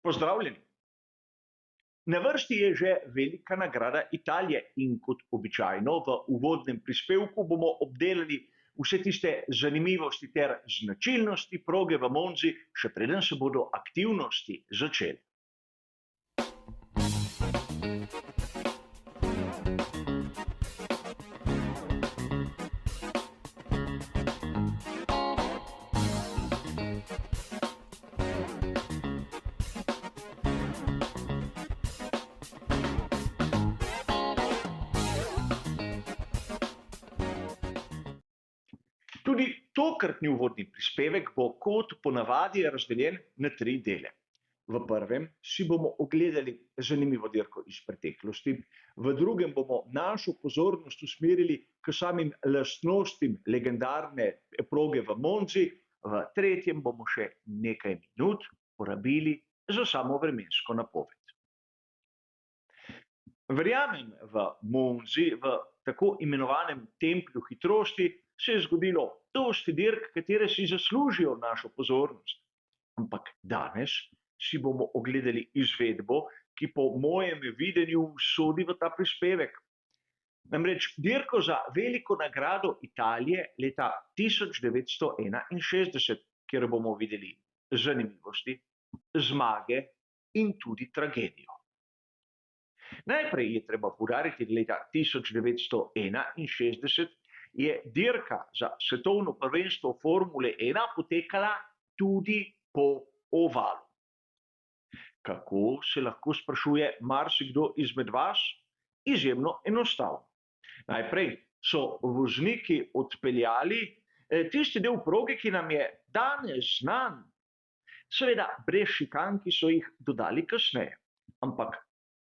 Pozdravljeni. Na vrsti je že velika nagrada Italije in kot običajno v uvodnem prispevku bomo obdelali vse tiste zanimivosti ter značilnosti proge v Monzi, še preden se bodo aktivnosti začele. Tudi tokratni uvodni prispevek bo kot ponavadi razdeljen na 3 dele. V prvem si bomo ogledali zanimivo dirko iz preteklosti, v drugem bomo našo pozornost usmerili k samim lastnostim legendarne proge v Monzi, v tretjem bomo še nekaj minut porabili za samo vremensko napoved. Verjamem, v Monzi, v tako imenovanem templju hitrosti, se je zgodilo dosti dirk, katere si zaslužijo našo pozornost. Ampak danes si bomo ogledali izvedbo, ki po mojem videnju sodi v ta prispevek. Namreč dirko za veliko nagrado Italije leta 1961, kjer bomo videli zanimivosti, zmage in tudi tragedijo. Najprej je treba poudariti, da leta 1961 je dirka za svetovno prvenstvo Formule 1 potekala tudi po ovalu. Kako, se lahko sprašuje marsikdo izmed vas? Izjemno enostavno. Najprej so vozniki odpeljali tisti del proge, ki nam je danes znan. Seveda brez šikan, ki so jih dodali kasneje. Ampak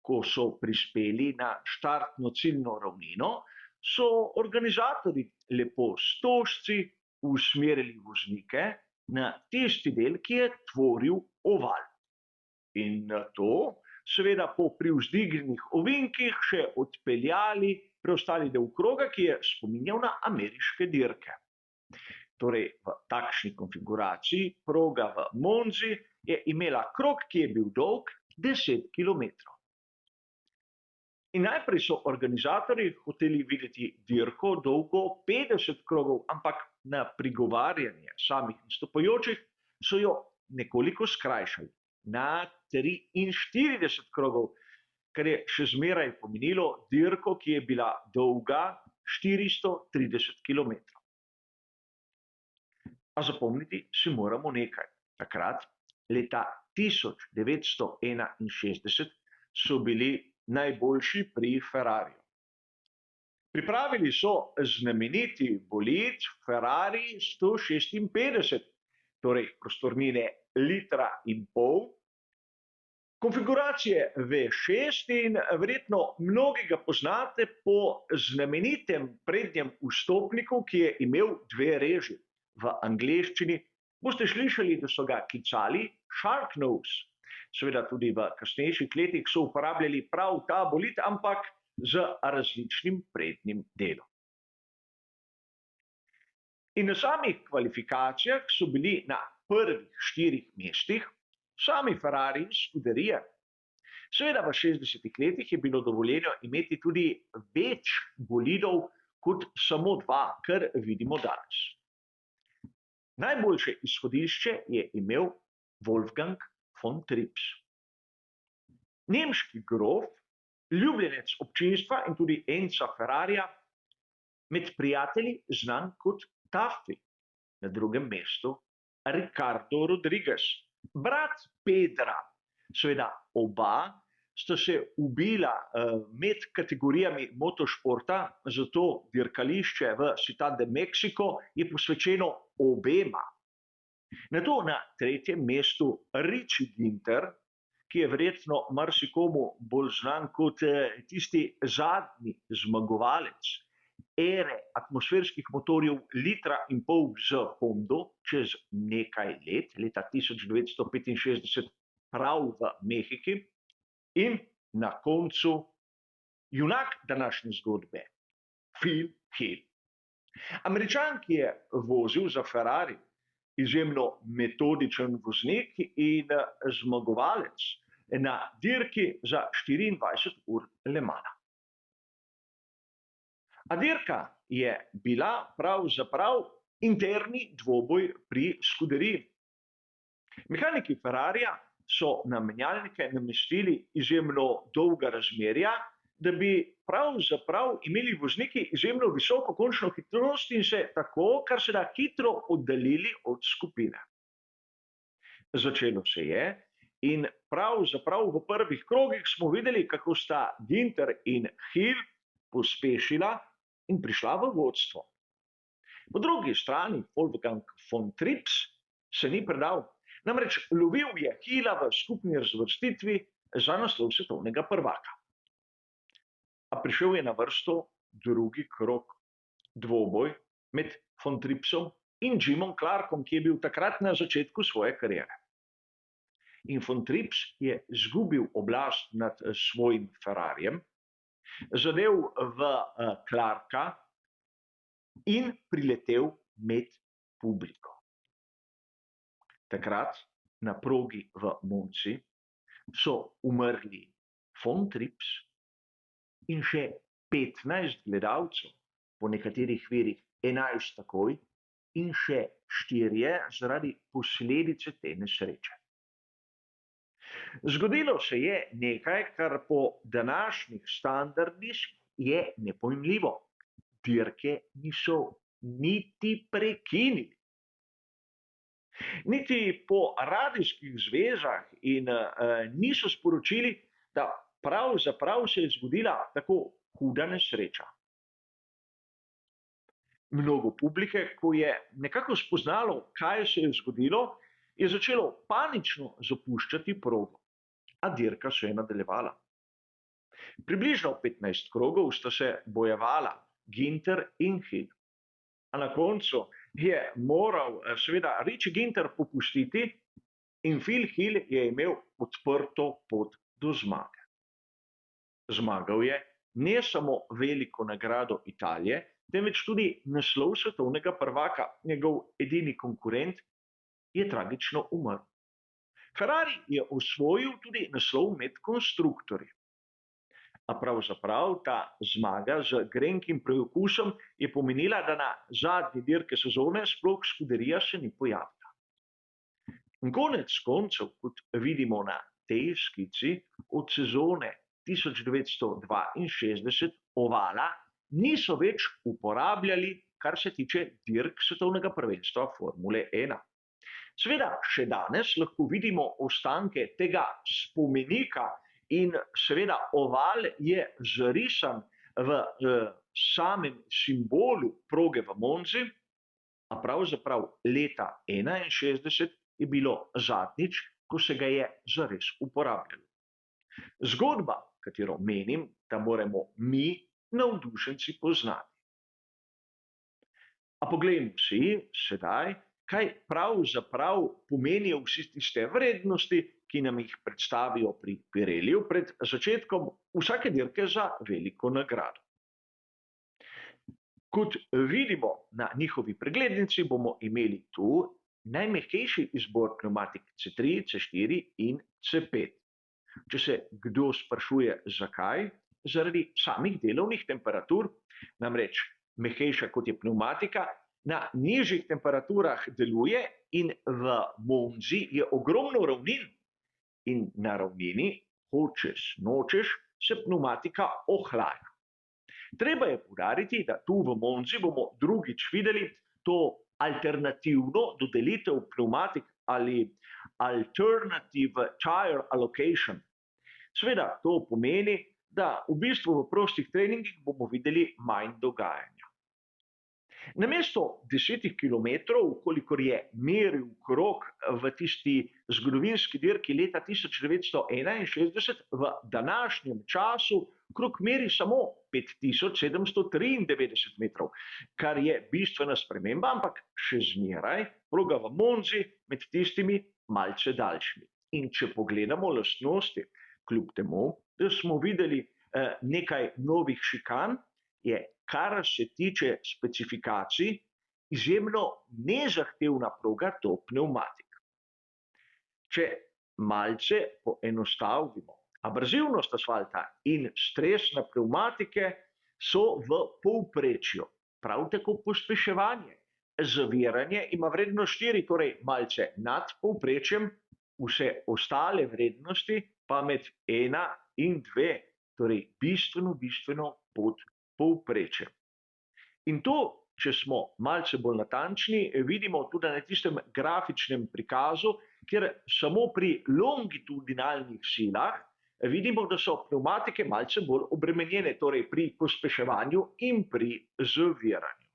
ko so prispeli na štartno ciljno ravnino, so organizatorji lepo s stožci usmerili voznike na tisti del, ki je tvoril oval. In nato, seveda po privzdignjenih ovinkih, še odpeljali preostali del kroga, ki je spominjal na ameriške dirke. Torej, v takšni konfiguraciji proga v Monzi je imela krog, ki je bil dolg 10 kilometrov. In najprej so organizatorji hoteli videti dirko dolgo 50 krogov, ampak na prigovarjanje samih nastopajočih so jo nekoliko skrajšali na 43 krogov, kar je še zmeraj pomenilo dirko, ki je bila dolga 430 kilometrov. A zapomniti si moramo nekaj. Takrat, leta 1961, so bili najboljši pri Ferrariju. Pripravili so znameniti bolid Ferrari 156, torej prostornine 1,5 litra, konfiguracije V6 in verjetno mnogi ga poznate po znamenitem prednjem vstopniku, ki je imel 2 reži. V angleščini boste slišali, da so ga klicali Shark Nose. Seveda tudi v kasnejših letih so uporabljali prav ta bolid, ampak z različnim prednjim delom. In na samih kvalifikacijah so bili na prvih 4 mestih sami Ferrari scuderije. Seveda v 60 letih je bilo dovoljeno imeti tudi več bolidov kot samo 2, kar vidimo danes. Najboljše izhodišče je imel Wolfgang von Trips. Nemški grof, ljubljenec občinstva in tudi Enza Ferrarija, med prijatelji znan kot Taffy. Na drugem mestu Ricardo Rodriguez, brat Pedra. Seveda oba sta se ubila med kategorijami motošporta, zato dirkališče v Ciudad de México je posvečeno obema. Nato na 3. mestu Richie Ginter, ki je verjetno marsikomu bolj znan kot tisti zadnji zmagovalec ere atmosferskih motorjev 1,5 litra z Hondo čez nekaj let, leta 1965, prav v Mehiki. In na koncu junak današnje zgodbe, Phil Hill. Američan, ki je vozil za Ferrari, izjemno metodičen voznik in zmagovalec na dirki za 24 ur Le Mana. A dirka je bila pravzaprav interni dvoboj pri Scuderii. Mehaniki Ferrarija so na menjalnike namestili izjemno dolga razmerja, da bi pravzaprav imeli vozniki izjemno visoko končno hitrost in se tako, kar se da hitro oddaljili od skupine. Začelo se je in pravzaprav v prvih krogih smo videli, kako sta Ginter in Hill pospešila in prišla v vodstvo. Po drugi strani Wolfgang von Trips se ni predal, namreč lovil je Hilla v skupni razvrstitvi za naslov svetovnega prvaka. A prišel je na vrsto drugi krog, dvoboj med von Tripsom in Jimom Clarkom, ki je bil takrat na začetku svoje kariere. In von Trips je izgubil oblast nad svojim Ferrarijem, zadev v Clarka in priletel med publiko. Takrat na progi v Monci so umrli von Trips in še 15 gledalcev, po nekaterih virih 11 takoj in še 4 zaradi posledice te nesreče. Zgodilo se je nekaj, kar po današnjih standardih je nepojmljivo. Dirke niso niti prekinili. Niti po radijskih zvezah in niso sporočili, da pravzaprav se je zgodila tako huda nesreča. Mnogo publike, ko je nekako spoznalo, kaj se je zgodilo, je začelo panično zapuščati progo, a dirka se je nadaljevala. Približno 15 krogov sta se bojevala Ginter in Hill. A na koncu je moral seveda Richie Ginter popustiti in Phil Hill je imel odprto pot do zmage. Zmagal je ne samo veliko nagrado Italije, temveč tudi naslov svetovnega prvaka. Njegov edini konkurent je tragično umrl. Ferrari je osvojil tudi naslov med konstruktorji. A pravzaprav ta zmaga z grenkim preokusom je pomenila, da na zadnji dirki sezone sploh Scuderia se ni pojavila. In konec koncev, kot vidimo na tej skici, od sezone 1962 ovala niso več uporabljali, kar se tiče dirk svetovnega prvenstva Formule 1. Seveda, še danes lahko vidimo ostanke tega spomenika in seveda oval je zarisan v samem simbolu proge v Monzi, a pravzaprav leta 1961 je bilo zadnjič, ko se ga je zares uporabljalo. Zgodba, katero menim, da moramo mi, navdušenci, poznati. A poglejmo si sedaj, kaj pravzaprav pomenijo vsi tiste vrednosti, ki nam jih predstavijo pri Pirelliju pred začetkom vsake dirke za veliko nagrado. Kot vidimo na njihovi preglednici, bomo imeli tu najmehkejši izbor pnevmatik C3, C4 in C5. Če se kdo sprašuje, zakaj, zaradi samih delovnih temperatur, namreč mehkejša kot je pnevmatika, na nižjih temperaturah deluje in v Monzi je ogromno ravnin in na ravnini, hočeš nočeš, se pnevmatika ohlaja. Treba je poudariti, da tu v Monzi bomo drugič videli to alternativno dodelitev pnevmatik ali alternative tire allocation. Seveda to pomeni, da v bistvu v prostih treningih bomo videli manj dogajanja. Namesto 10 kilometrov, kolikor je meril krog v tisti zgodovinski dirki leta 1961, v današnjem času krog meri samo 5793 metrov, kar je bistvena sprememba, ampak še zmeraj proga v Monzi med tistimi malce daljšimi. In če pogledamo lastnosti, kljub temu, da smo videli nekaj novih šikan, je, kar se tiče specifikacij, izjemno nezahtevna proga to pnevmatik. Če malce poenostavimo, abrazivnost asfalta in stres na pnevmatike so v povprečju. Prav tako pospeševanje, zaviranje ima vrednost 4, torej malce nad povprečjem, vse ostale vrednosti pa med 1 in 2, torej bistveno pod povprečjem. In to, če smo malce bolj natančni, vidimo tudi na tistem grafičnem prikazu, kjer samo pri longitudinalnih silah vidimo, da so pnevmatike malce bolj obremenjene, torej pri pospeševanju in pri zaviranju.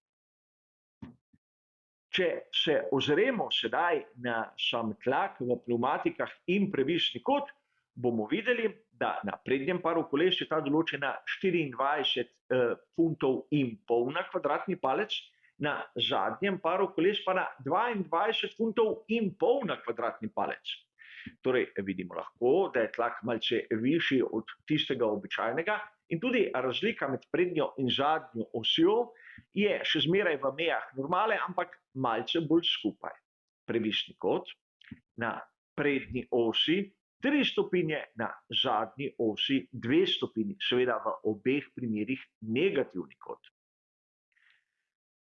Če se ozremo sedaj na sam tlak v pnevmatikah in previsni kot, bomo videli, da na prednjem paru koles je ta določen na 24,5 funtov na kvadratni palec, na zadnjem paru koles pa na 22,5 funtov na kvadratni palec. Torej vidimo lahko, da je tlak malce višji od tistega običajnega in tudi razlika med prednjo in zadnjo osjo je še zmeraj v mejah normale, ampak malce bolj skupaj. Previsni kot na prednji osi 3 stopinje, na zadnji osi 2 stopinji, seveda v obeh primerih negativni kot.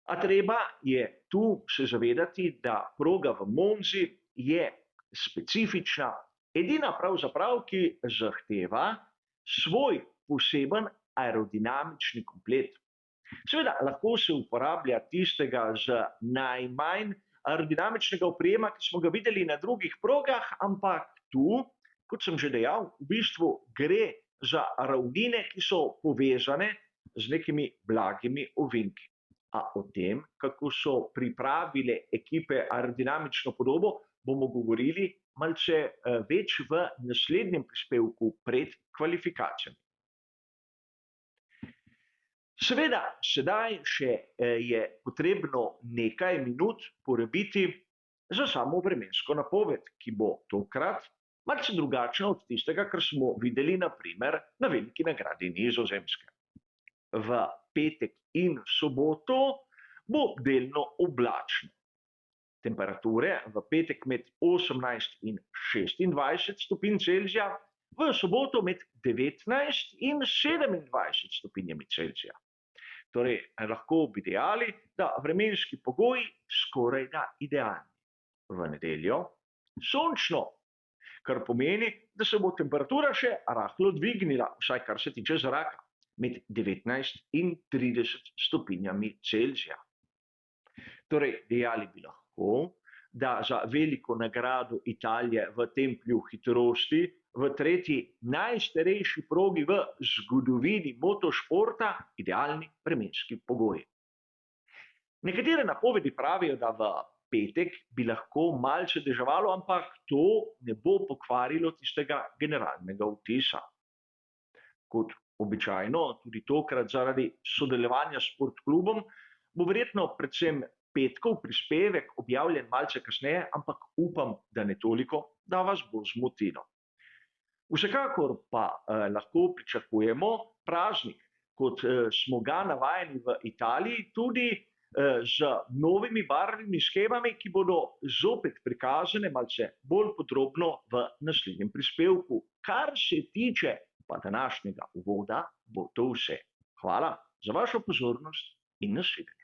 A treba je tu se zavedati, da proga v Monzi je specifična, edina pravzaprav, ki zahteva svoj poseben aerodinamični komplet. Seveda lahko se uporablja tistega z najmanj aerodinamičnega oprijema, ki smo ga videli na drugih progah, ampak tu, kot sem že dejal, v bistvu gre za ravnine, ki so povezane z nekimi blagimi ovinki. A o tem, kako so pripravile ekipe aerodinamično podobo, bomo govorili malce več v naslednjem prispevku pred kvalifikacijami. Seveda, sedaj še je potrebno nekaj minut porabiti za samo vremensko napoved, ki bo tokrat malce drugačna od tistega, kar smo videli na primer na veliki nagradi Nizozemske. V petek in soboto bo delno oblačno. Temperature v petek med 18 in 26 stopinj Celzija, v soboto med 19 in 27 stopinjami Celzija. Torej, lahko bi dejali, da vremenski pogoji skoraj da idealni. V nedeljo sončno, kar pomeni, da se bo temperatura še rahlo dvignila, vsaj kar se tiče zraka, med 19 in 30 stopinjami Celzija. Torej, dejali bi lahko, da za veliko nagrado Italije v templju hitrosti, v tretji najstarejši progi v zgodovini motošporta, idealni vremenski pogoji. Nekatere napovedi pravijo, da v petek bi lahko malce deževalo, ampak to ne bo pokvarilo tistega generalnega vtisa. Kot običajno, tudi tokrat zaradi sodelovanja s sportklubom, bo verjetno predvsem petkov prispevek objavljen malce kasneje, ampak upam, da ne toliko, da vas bo zmotilo. Vsekakor pa lahko pričakujemo praznik, kot smo ga navajeni v Italiji, tudi z novimi barvnimi shemami, ki bodo zopet prikazane malce bolj podrobno v naslednjem prispevku. Kar se tiče pa današnjega uvoda, bo to vse. Hvala za vašo pozornost in nasvidenje.